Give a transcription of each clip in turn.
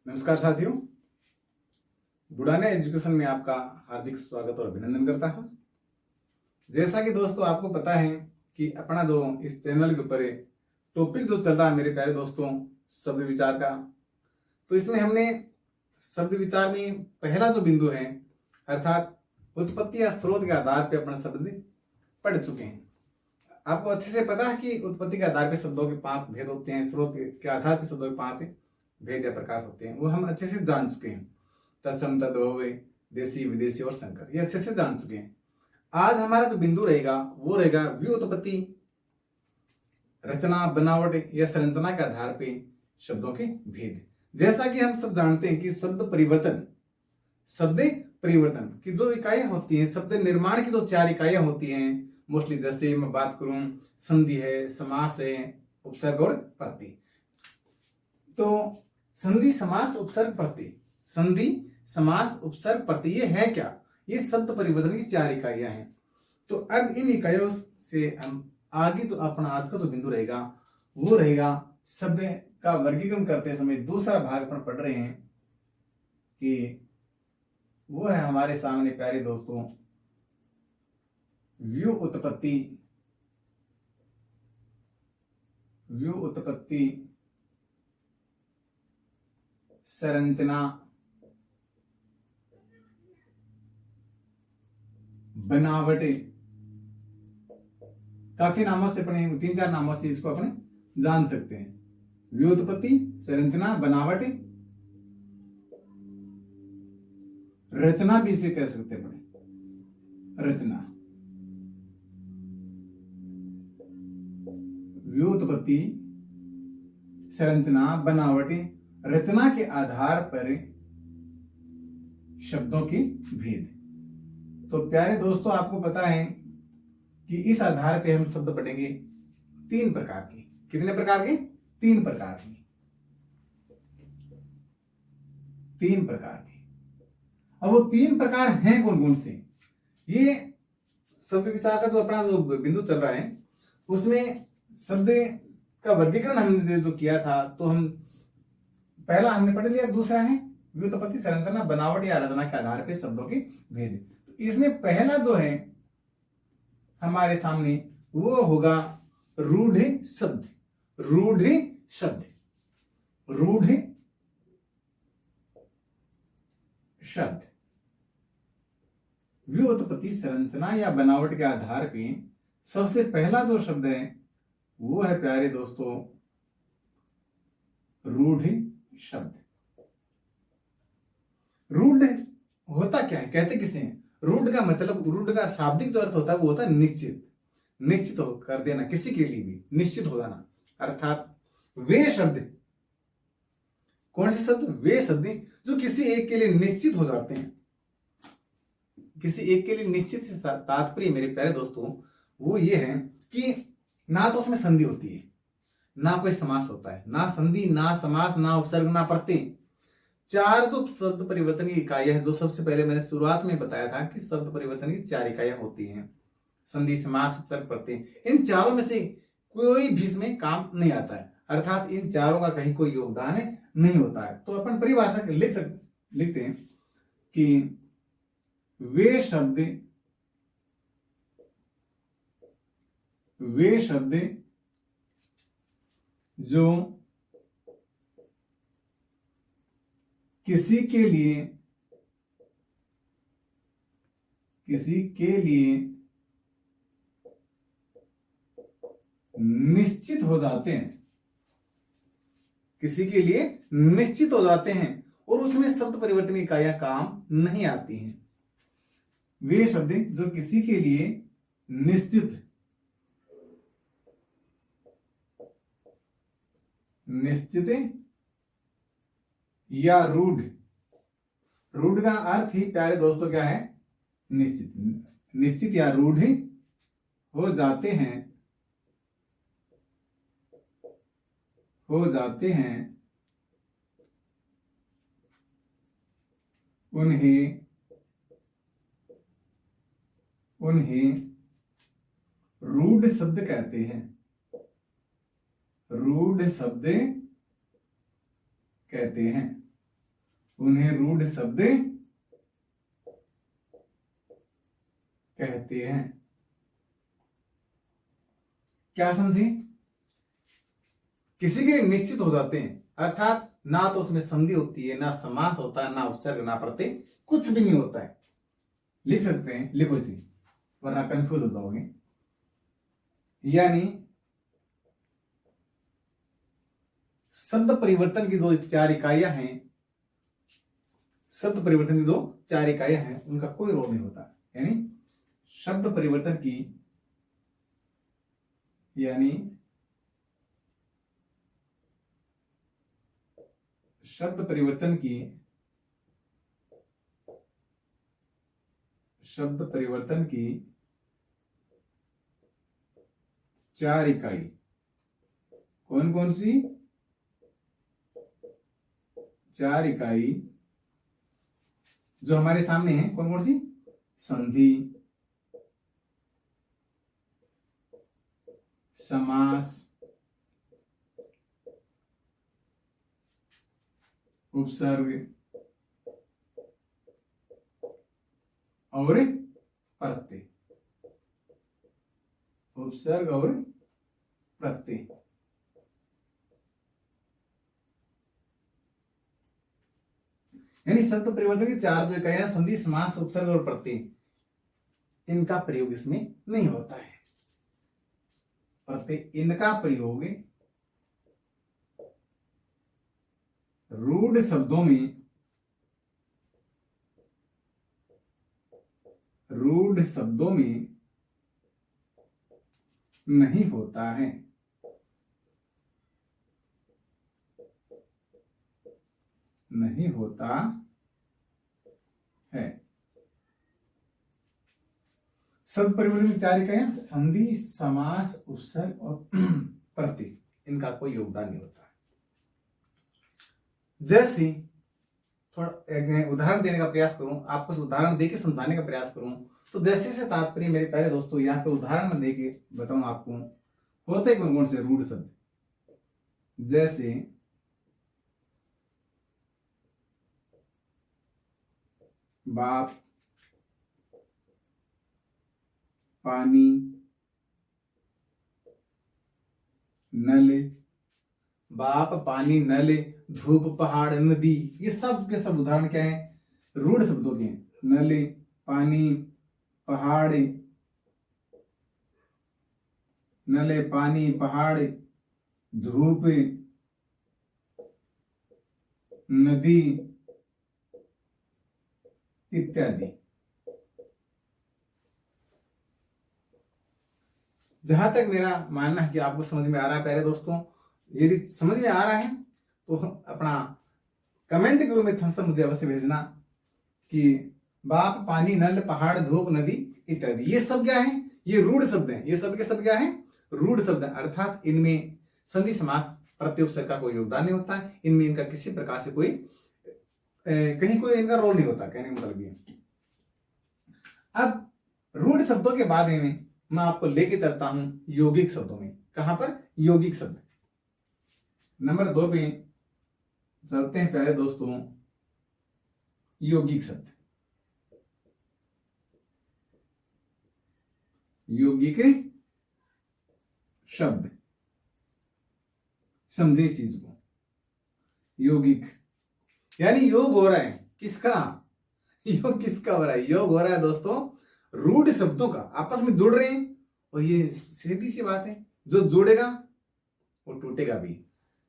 नमस्कार साथियों, बुढ़ाने एजुकेशन में आपका हार्दिक स्वागत और अभिनंदन करता हूं। जैसा कि दोस्तों आपको पता है कि अपना जो इस चैनल के ऊपर टॉपिक जो चल रहा है मेरे प्यारे दोस्तों, शब्द विचार का, तो इसमें हमने शब्द विचार में पहला जो बिंदु है अर्थात उत्पत्ति या स्रोत के आधार पर अपना शब्द पढ़ चुके हैं। आपको अच्छे से पता है कि उत्पत्ति के आधार पर शब्दों के 5 भेद होते हैं, स्रोत के आधार पर शब्दों के 5 भेद या प्रकार होते हैं, वो हम अच्छे से जान चुके हैं। तत्सम तद्भव, देशी विदेशी और संकर, ये अच्छे से जान चुके हैं। आज हमारा जो बिंदु रहेगा वो रहेगा व्युत्पत्ति, रचना, बनावट या संरचना के आधार पे शब्दों के भेद। जैसा कि हम सब जानते हैं कि शब्द परिवर्तन की जो इकाइयां होती हैं, शब्द निर्माण की जो 4 इकाइयां होती हैं मोस्टली, जैसे मैं बात करूं संधि है, समास है, उपसर्ग और प्रत्यय। तो संधि, समास, उपसर्ग, प्रत्यय, संधि, समास, उपसर्ग, प्रत्यय, ये है क्या? ये शब्द परिवर्तन की 4 इकाइयां हैं। तो अब इन इकाइयों से हम आगे तो अपना आज का जो बिंदु रहेगा वो रहेगा शब्द का वर्गीकरण करते समय दूसरा भाग अपन पढ़ रहे हैं कि वो है हमारे सामने प्यारे दोस्तों व्युत्पत्ति, संरचना, बनावट। काफी नामों से अपने 3-4 नामों से इसको अपने जान सकते हैं। व्युत्पत्ति, संरचना, बनावट, रचना भी इसे कह सकते हैं अपने, रचना। व्युत्पत्ति, संरचना, बनावट, रचना के आधार पर शब्दों के भेद। तो प्यारे दोस्तों आपको पता है कि इस आधार पे हम शब्द पढ़ेंगे 3 प्रकार के। कितने प्रकार के? 3 प्रकार के। 3 प्रकार के। अब वो 3 प्रकार हैं कौन कौन से? ये शब्द विचार का जो अपना जो बिंदु चल रहा है उसमें शब्द का वर्गीकरण हमने जो किया था, तो हम पहला हमने पढ़ लिया। दूसरा है व्युत्पत्ति, संरचना, बनावट या रचना के आधार पर शब्दों के भेद। इसमें पहला जो है हमारे सामने वो होगा रूढ़ शब्द। रूढ़ शब्द, रूढ़ शब्द व्युत्पत्ति, संरचना या बनावट के आधार पे सबसे पहला जो शब्द है वो है प्यारे दोस्तों रूढ़ शब्द। रूढ़ होता क्या है, कहते किसे हैं? रूढ़ का मतलब, रूढ़ का शाब्दिक जो अर्थ होता है वो होता है निश्चित, निश्चित कर देना, किसी के लिए भी निश्चित हो जाना। अर्थात वे शब्द, कौन से शब्द? वे शब्द जो किसी एक के लिए निश्चित हो जाते हैं। किसी एक के लिए निश्चित से तात्पर्य मेरे प्यारे दोस्तों वो ये है कि ना तो उसमें संधि होती है, ना कोई समास होता है, ना संधि, ना समास, ना उपसर्ग, ना प्रत्यय। 4 जो शब्द परिवर्तन की इकाइयां हैं, जो सबसे पहले मैंने शुरुआत में बताया था कि शब्द परिवर्तन की 4 इकाइयां होती हैं, संधि, समास, उपसर्ग, प्रत्यय। इन चारों में से कोई भी इसमें काम नहीं आता है, अर्थात इन चारों का कहीं कोई योगदान नहीं होता है। तो अपन परिभाषा लिखते हैं कि वे शब्द जो किसी के लिए निश्चित हो जाते हैं, किसी के लिए निश्चित हो जाते हैं और उसमें शब्द परिवर्तन इकाइयां काम नहीं आती हैं। वे शब्द जो किसी के लिए निश्चित या रूढ़, रूढ़ का अर्थ ही प्यारे दोस्तों क्या है? निश्चित, निश्चित या रूढ़ हो जाते हैं, उन्हें रूढ़ शब्द कहते हैं। रूढ़ शब्द कहते हैं। उन्हें रूढ़ शब्द कहते हैं। क्या समझे? किसी के निश्चित हो जाते हैं, अर्थात ना तो उसमें संधि होती है, ना समास होता है, ना उपसर्ग, ना प्रत्यय, कुछ भी नहीं होता है। लिख सकते हैं, लिखो इसी, वरना कंफ्यूज हो जाओगे। यानी शब्द परिवर्तन की जो 4 इकाइयां हैं, शब्द परिवर्तन की जो 4 इकाइयां हैं, उनका कोई रोल नहीं होता। यानी शब्द परिवर्तन की, यानी शब्द परिवर्तन की, शब्द परिवर्तन की 4 इकाई कौन कौन सी? 4 इकाई जो हमारे सामने है, कौन कौन सी? संधि, समास, उपसर्ग और प्रत्यय। उपसर्ग और प्रत्यय। यानी शब्द परिवर्तन की 4 जो इकाइयां, संधि, समास, उपसर्ग और प्रत्यय, इनका प्रयोग इसमें नहीं होता है। प्रत्यय इनका प्रयोग रूढ़ शब्दों में, रूढ़ शब्दों में नहीं होता है। नहीं होता है। शब्द परिवर्तन की 4 इकाइयां, संधि, समास, उपसर्ग और प्रत्यय, इनका कोई योगदान नहीं होता है। जैसे थोड़ा एक उदाहरण देने का प्रयास करूं, आपको उदाहरण देके समझाने का प्रयास करूं, तो जैसे से तात्पर्य मेरे प्यारे दोस्तों, यहाँ पे उदाहरण में देके बताऊं आपको, होते कौन कौन से रूढ़ शब्द? जैसे बाप, पानी, नल, बाप, पानी, नल, धूप, पहाड़, नदी, ये सब के सब उदाहरण क्या है? रूढ़ शब्दों के हैं। नल, पानी, पहाड़, नल, पानी, पहाड़, धूप, नदी इत्यादि। जहां तक मेरा मानना है कि आपको समझ में आ रहा है प्यारे दोस्तों, यदि समझ में आ रहा है तो अपना कमेंट के रूप में थम्स अप मुझे अवश्य भेजना कि बाप, पानी, नल, पहाड़, धूप, नदी इत्यादि, ये सब क्या है? ये रूढ़ शब्द हैं। ये सब के सब क्या है? रूढ़ शब्द है। अर्थात इनमें संधि, समास, प्रत्यय, उपसर्ग का कोई योगदान नहीं होता है। इनमें इनका किसी प्रकार से कोई कहीं कोई इनका रोल नहीं होता, कहने का मतलब ये। अब रूढ़ शब्दों के बाद में मैं आपको लेके चलता हूं यौगिक शब्दों में। कहां पर? यौगिक शब्द। नंबर 2 पे चलते हैं प्यारे दोस्तों, यौगिक शब्द। यौगिक शब्द, समझे इस चीज को। यौगिक यानी योग हो रहा है किसका? योग किसका हो रहा है? योग हो रहा है दोस्तों रूढ़ शब्दों का, आपस में जुड़ रहे हैं। और ये सीधी सी बात है, जो जुड़ेगा वो टूटेगा भी,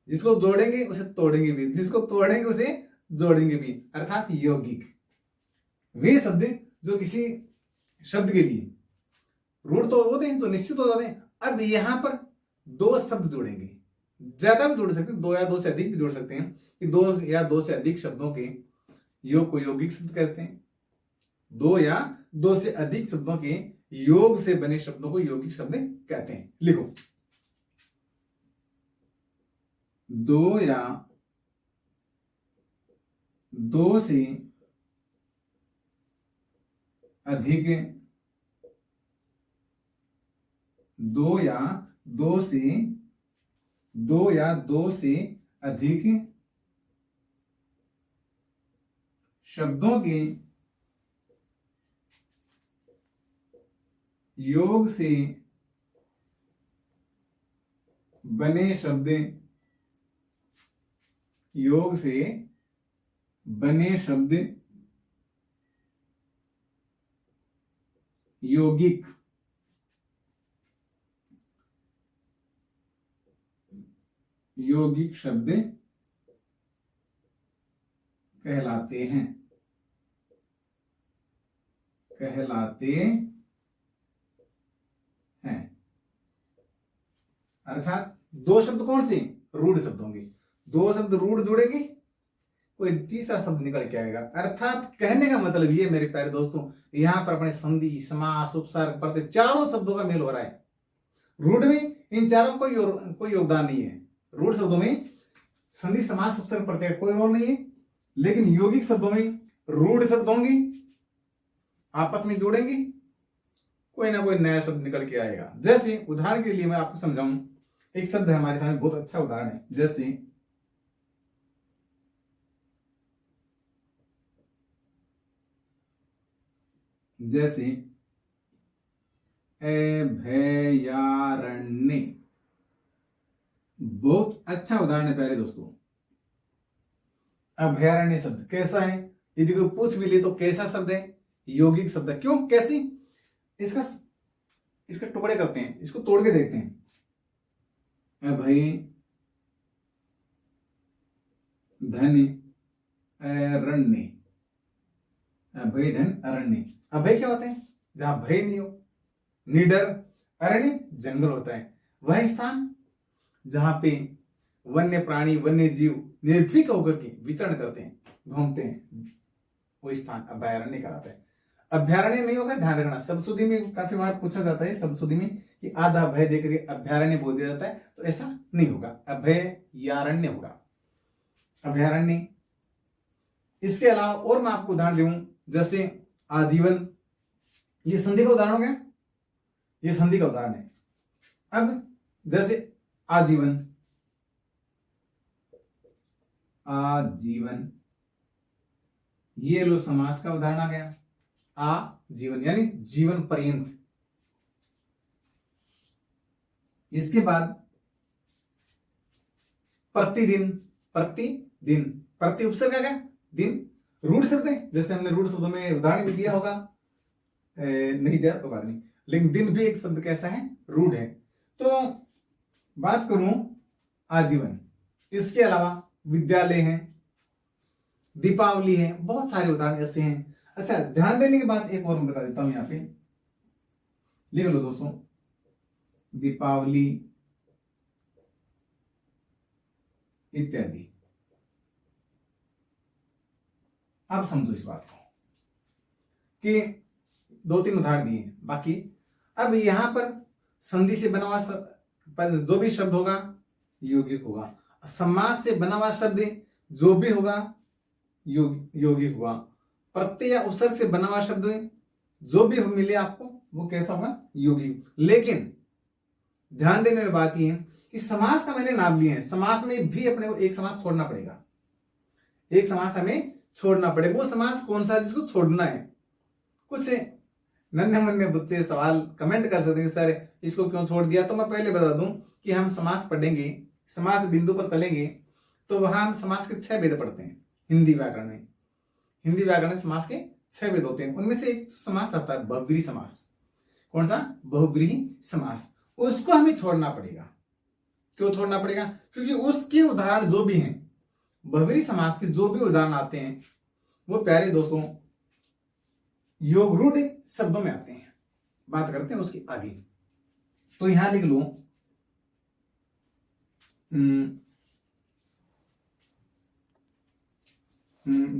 जिसको जोड़ेंगे उसे तोड़ेंगे भी, जिसको तोड़ेंगे उसे जोड़ेंगे भी। अर्थात यौगिक वे शब्द जो किसी शब्द के लिए रूढ़ तो होते हैं, तो निश्चित हो जाते हैं। अब यहां पर 2 शब्द जोड़ेंगे, ज्यादा भी जोड़ सकते हैं, 2 या 2 से अधिक भी जोड़ सकते हैं, कि 2 या 2 से अधिक शब्दों के योग को यौगिक शब्द कहते हैं। 2 या 2 से अधिक शब्दों के योग से बने शब्दों को यौगिक शब्द कहते हैं। लिखो, 2 या 2 से अधिक, 2 या 2 से 2 या 2 से अधिक शब्दों के योग से बने शब्द, योग से बने शब्द यौगिक शब्द कहलाते हैं, अर्थात दो शब्द कौन से रूढ़ शब्द होंगे, दो शब्द रूढ़ जुड़ेंगे, कोई तीसरा शब्द निकल के आएगा। अर्थात कहने का मतलब ये मेरे प्यारे दोस्तों, यहां पर अपने संधि, समास, उपसर्ग, प्रत्यय चारों शब्दों का मेल हो रहा है। रूढ़ में इन चारों को कोई योगदान नहीं है। रूढ़ शब्दों में संधि, समास, उपसर्ग, प्रत्यय कोई रोल नहीं है, लेकिन यौगिक शब्दों में रूढ़ शब्द होंगे, आपस में जोड़ेंगे, कोई ना कोई नया शब्द निकल के आएगा। जैसे उदाहरण के लिए मैं आपको समझाऊं, एक शब्द है हमारे सामने, बहुत अच्छा उदाहरण है, जैसे अभयारण्य, बहुत अच्छा उदाहरण है प्यारे दोस्तों। अभयारण्य शब्द कैसा है, यदि कोई पूछ भी ले तो कैसा शब्द है, यौगिक शब्द है। क्यों, कैसी, इसका टुकड़े करते हैं, इसको तोड़ के देखते हैं। अभय धन अरण्य, अभय धन अरण्य। अभय क्या होता है, जहां भय नहीं हो, निडर। अरण्य जंगल होता है, वह स्थान जहां पे वन्य प्राणी, वन्य जीव निर्भीक होकर के विचरण करते हैं, घूमते हैं, वो स्थान अभयारण्य कहलाता है। अभयारण्य नहीं होगा, ध्यान रखना। सब्सिडी में काफी बार पूछा जाता है, सब्सिडी में कि आधा भय देकर के अभयारण्य बोल दिया जाता है, तो ऐसा नहीं होगा, अभयारण्य होगा, अभयारण्य। इसके अलावा और मैं आपको उदाहरण दूं, जैसे आजीवन, ये संधि का उदाहरण हो गया, ये संधि का उदाहरण है। अब जैसे आजीवन, आजीवन, ये लो समास का उदाहरण आ गया। आजीवन यानी जीवन पर्यंत। इसके बाद प्रतिदिन, प्रतिदिन, प्रति उपसर्ग आ गया, दिन रूढ़ शब्द है, जैसे हमने रूढ़ शब्दों में उदाहरण भी दिया होगा, नहीं दिया तो बात नहीं, लेकिन दिन भी एक शब्द कैसा है, रूढ़ है। तो बात करूं आजीवन, इसके अलावा विद्यालय है, दीपावली है, बहुत सारे उदाहरण ऐसे हैं। अच्छा, ध्यान देने के बाद एक और मैं बता देता हूं, यहां पे लिख लो दोस्तों, दीपावली इत्यादि। आप समझो इस बात को कि दो तीन उदाहरण दिए, बाकी अब यहां पर संधि से बना हुआ जो भी शब्द होगा यौगिक होगा, समास से बना हुआ शब्द जो भी होगा यौगिक हुआ, प्रत्यय या उपसर्ग से बना हुआ शब्द जो भी मिले आपको वो कैसा होगा, यौगिक। लेकिन ध्यान देने वाली बात यह है कि समास का मैंने नाम लिए हैं, समास में भी अपने को एक समास छोड़ना पड़ेगा, एक समास हमें छोड़ना पड़ेगा। वो समास कौन सा जिसको छोड़ना है? कुछ नन्हे मुन्ने बच्चे सवाल कमेंट कर सकते हैं, सर इसको क्यों छोड़ दिया। तो मैं पहले बता दूं कि हम समास पढ़ेंगे, समास बिंदु पर चलेंगे तो वहां हम समास के 6 भेद पढ़ते हैं हिंदी व्याकरण में। हिंदी व्याकरण में समास के 6 भेद होते हैं, उनमें से एक समास आता है बहुब्रीहि समास। कौन सा? बहुब्रीहि समास। उसको हमें छोड़ना पड़ेगा। क्यों छोड़ना पड़ेगा? क्योंकि उसके उदाहरण जो भी हैं, बहुब्रीहि समास के जो भी उदाहरण आते हैं वो प्यारे दोस्तों योगरूढ़ शब्दों में आते हैं। बात करते हैं उसकी आगे। तो यहां लिख लो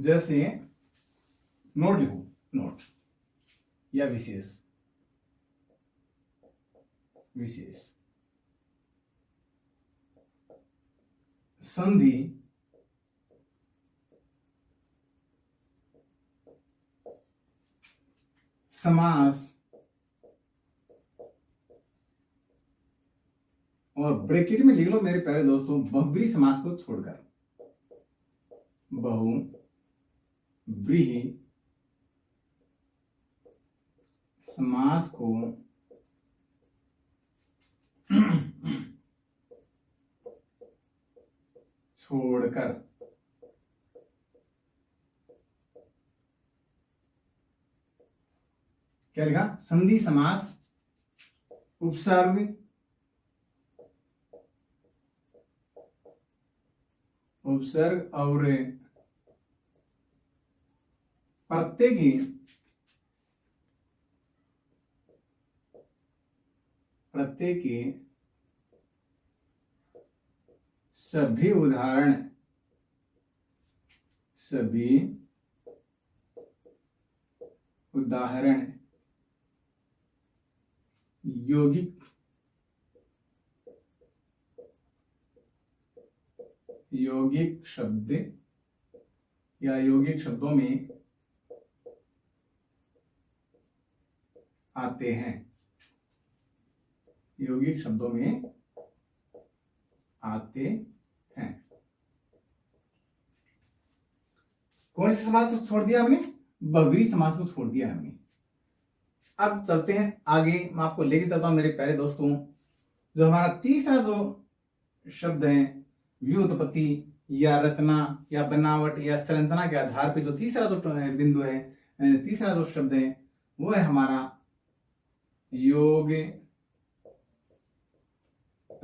जैसे नोट लिखो, नोट या विशेष, विशेष संधि समास और ब्रैकेट में लिख लो मेरे प्यारे दोस्तों बहुब्रीहि समास को छोड़कर, व्रीहि समास को छोड़कर क्या लिखा? संधि समास उपसर्ग और प्रत्यय के सभी उदाहरण यौगिक शब्द या यौगिक शब्दों में आते हैं। यौगिक शब्दों में आते हैं। कौन से समास को छोड़ दिया हमने? बहुव्रीहि समास को छोड़ दिया हमने। अब चलते हैं आगे, मैं आपको लेके चलता हूं मेरे प्यारे दोस्तों। जो हमारा तीसरा जो शब्द है व्युत्पत्ति या रचना या बनावट या संरचना के आधार पे जो तीसरा जो बिंदु है, तीसरा जो शब्द है वो है हमारा योग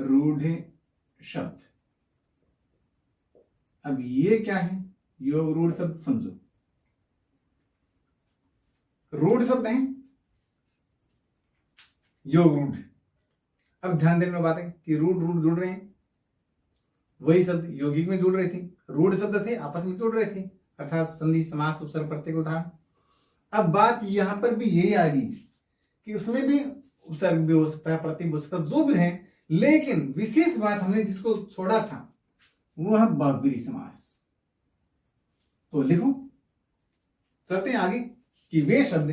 रूढ़ शब्द। अब ये क्या है? योग रूढ़ शब्द समझो। रूढ़ शब्द है योग रूढ़। अब ध्यान देने वाली बात है कि रूढ़ जुड़ रहे हैं, वही शब्द यौगिक में जुड़ रहे थे, रूढ़ शब्द थे आपस में जुड़ रहे थे, अर्थात संधि समास उपसर्ग प्रत्यय उदाहरण। अब बात यहां पर भी यही आ गई कि उसमें भी उपसर्ग भी हो सकता है, प्रत्यय हो सकता है, जो भी है, लेकिन विशेष बात हमने जिसको छोड़ा था वो है बहुव्रीहि समास। तो लिखो, चलते हैं आगे कि वे शब्द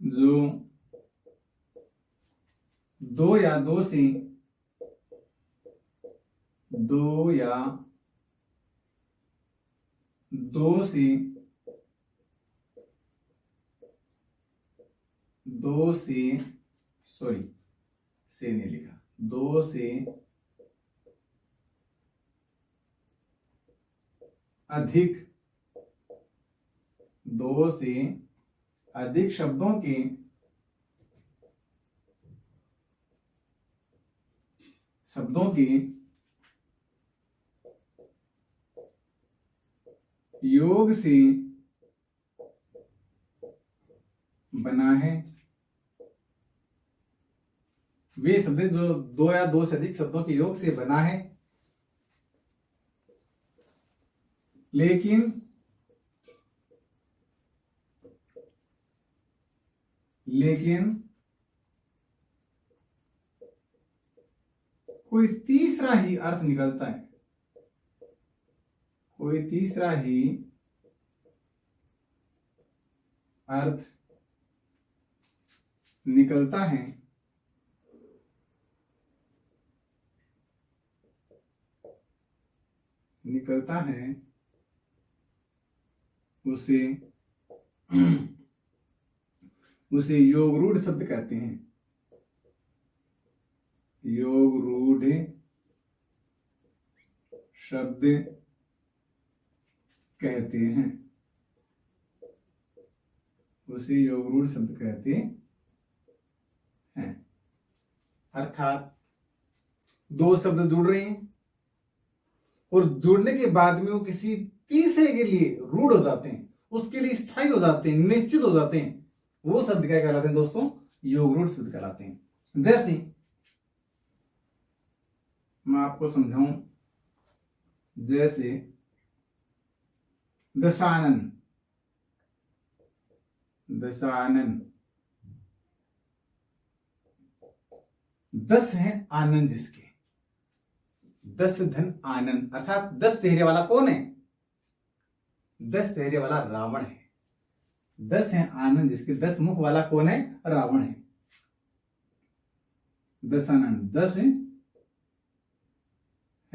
जो दो या दो से अधिक शब्दों के योग से बना है। वे शब्द जो दो या दो से अधिक शब्दों के योग से बना है, लेकिन कोई तीसरा ही अर्थ निकलता है, कोई तीसरा ही अर्थ निकलता है, उसे योग रूढ़ शब्द कहते हैं। योग रूढ़ शब्द कहते हैं, उसे योग रूढ़ शब्द कहते हैं। अर्थात दो शब्द जुड़ रहे हैं और जुड़ने के बाद में वो किसी तीसरे के लिए रूढ़ हो जाते हैं, उसके लिए स्थायी हो जाते हैं, निश्चित हो जाते हैं। वो शब्द क्या कहलाते हैं दोस्तों? योग रूढ़ शब्द कहलाते हैं। जैसे मैं आपको समझाऊं, जैसे दशानन, दस है आनंद जिसके, 10 धन आनंद, अर्थात 10 चेहरे वाला कौन है? 10 चेहरे वाला रावण है। 10 है आनंद जिसके, 10 मुख वाला कौन है? रावण है। दशानन 10 है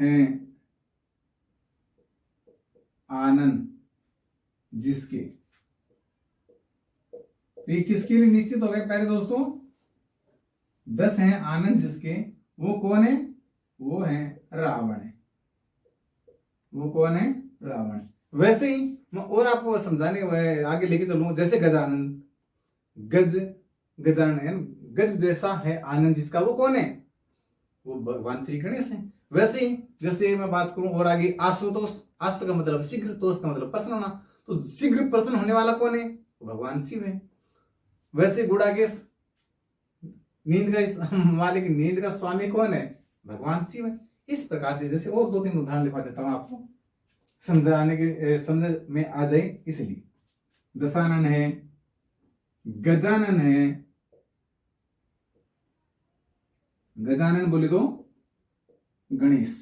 हैं आनंद जिसके, तो ये किसके लिए निश्चित हो गए प्यारे दोस्तों? 10 हैं आनंद जिसके, वो कौन है? वो है रावण है। वो कौन है? रावण। वैसे ही मैं और आपको समझाने आगे लेके चलूं, जैसे गजानन, गजानन गज जैसा है आनंद जिसका, वो कौन है? वो भगवान श्री गणेश है। वैसे ही जैसे मैं बात करूं और आगे, आशुतोष, आशु का मतलब शीघ्र, तोष का मतलब प्रसन्न होना, तो शीघ्र प्रसन्न होने वाला कौन है? भगवान शिव है। वैसे गुड़ाकेश, नींद का मालिक, नींद का स्वामी कौन है? भगवान शिव है। इस प्रकार से जैसे और 2-3 उदाहरण लिखवा देता हूं आपको, समझाने के समझ में आ जाए इसलिए। दशानन है, गजानन है, गजानन बोले तो गणेश,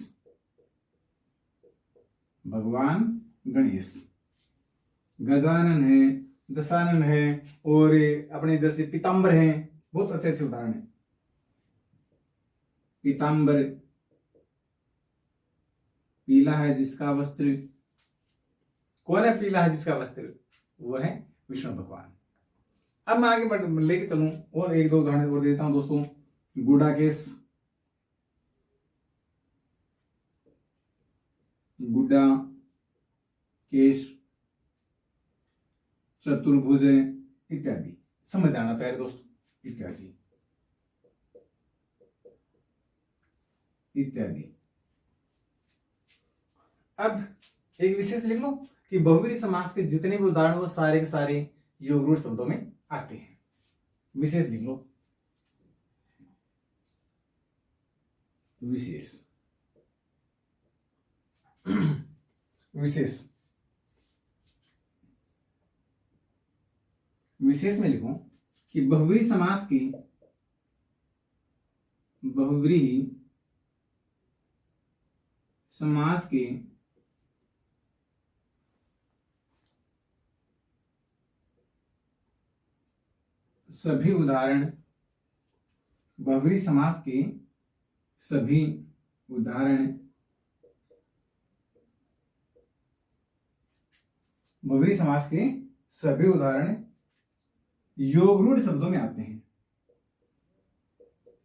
भगवान गणेश, गजानन है, दशानन है, और अपने जैसे पीताम्बर है, बहुत अच्छे अच्छे उदाहरण है। पीताम्बर, पीला है जिसका वस्त्र, कौन है पीला है जिसका वस्त्र? वो है विष्णु भगवान। अब मैं आगे बढ़ लेके चलूं और 1-2 उदाहरण और देता हूं दोस्तों। गुड़ाकेश, गुड्डा केश, चतुर्भुज इत्यादि, समझ आना प्यारे दोस्तों, इत्यादि इत्यादि। अब एक विशेष लिख लो कि बहुव्रीहि समास के जितने भी उदाहरण वो सारे के सारे योग रूढ़ शब्दों में आते हैं। विशेष लिख लो, विशेष विशेष विशेष में लिखो कि बहुव्रीहि समास की, बहुव्रीहि समास के सभी उदाहरण, बहुव्रीहि समास के सभी उदाहरण, बहुव्रीहि समास के सभी उदाहरण योग रूढ़ शब्दों में आते हैं।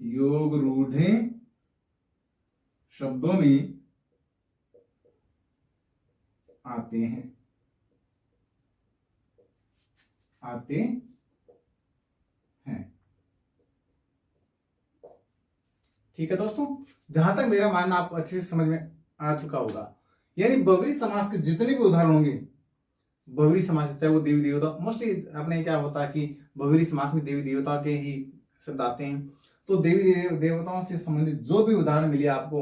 योग रूढ़ शब्दों में आते हैं, आते हैं। ठीक है दोस्तों, जहां तक मेरा मानना आपको अच्छे से समझ में आ चुका होगा, यानी बहुव्रीहि समास के जितने भी उदाहरण होंगे, बहुव्रीहि समास चाहे वो देवी देवता, मोस्टली अपने क्या होता है कि बहुव्रीहि समास में देवी देवता के ही शब्द आते हैं, तो देवी देवताओं से संबंधित जो भी उदाहरण मिले आपको,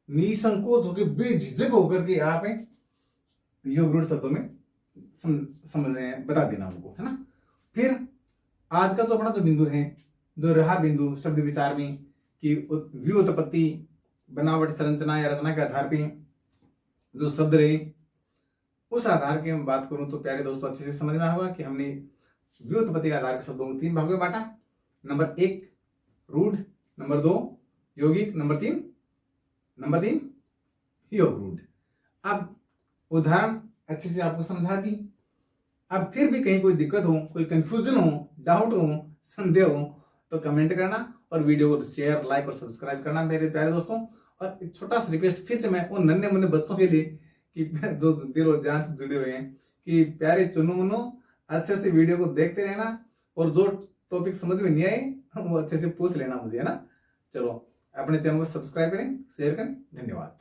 निसंकोच होकर, बेझिझक होकर के आप योग रूढ़ शब्दों में समझ बता देना उनको, है ना। फिर आज का तो अपना जो बिंदु है, जो रहा बिंदु शब्द विचार में कि व्युत्पत्ति, बनावट, संरचना या रचना के आधार पे जो शब्द रहे, उस आधार की मैं बात करूं तो प्यारे दोस्तों अच्छे से समझना होगा कि हमने व्युत्पत्ति के आधार पर शब्दों को 3 भागों में बांटा। नंबर 1 रूढ़, नंबर 2 यौगिक, नंबर 3 योग रूढ़। अब उदाहरण अच्छे से आपको समझा दी। अब फिर भी कहीं कोई दिक्कत हो, कोई कंफ्यूजन हो, डाउट हो, संदेह हो, तो कमेंट करना और वीडियो को शेयर, लाइक और सब्सक्राइब करना मेरे प्यारे दोस्तों। और एक छोटा सा रिक्वेस्ट फिर से मैं उन नन्हे मुन्ने बच्चों के लिए कि जो दिल और जान से जुड़े हुए हैं, कि प्यारे चुनु मुन्नो अच्छे से वीडियो को देखते रहना, और जो टॉपिक समझ में नहीं आए वो अच्छे से पूछ लेना मुझे, है ना। चलो, अपने चैनल को सब्सक्राइब करें, शेयर करें। धन्यवाद।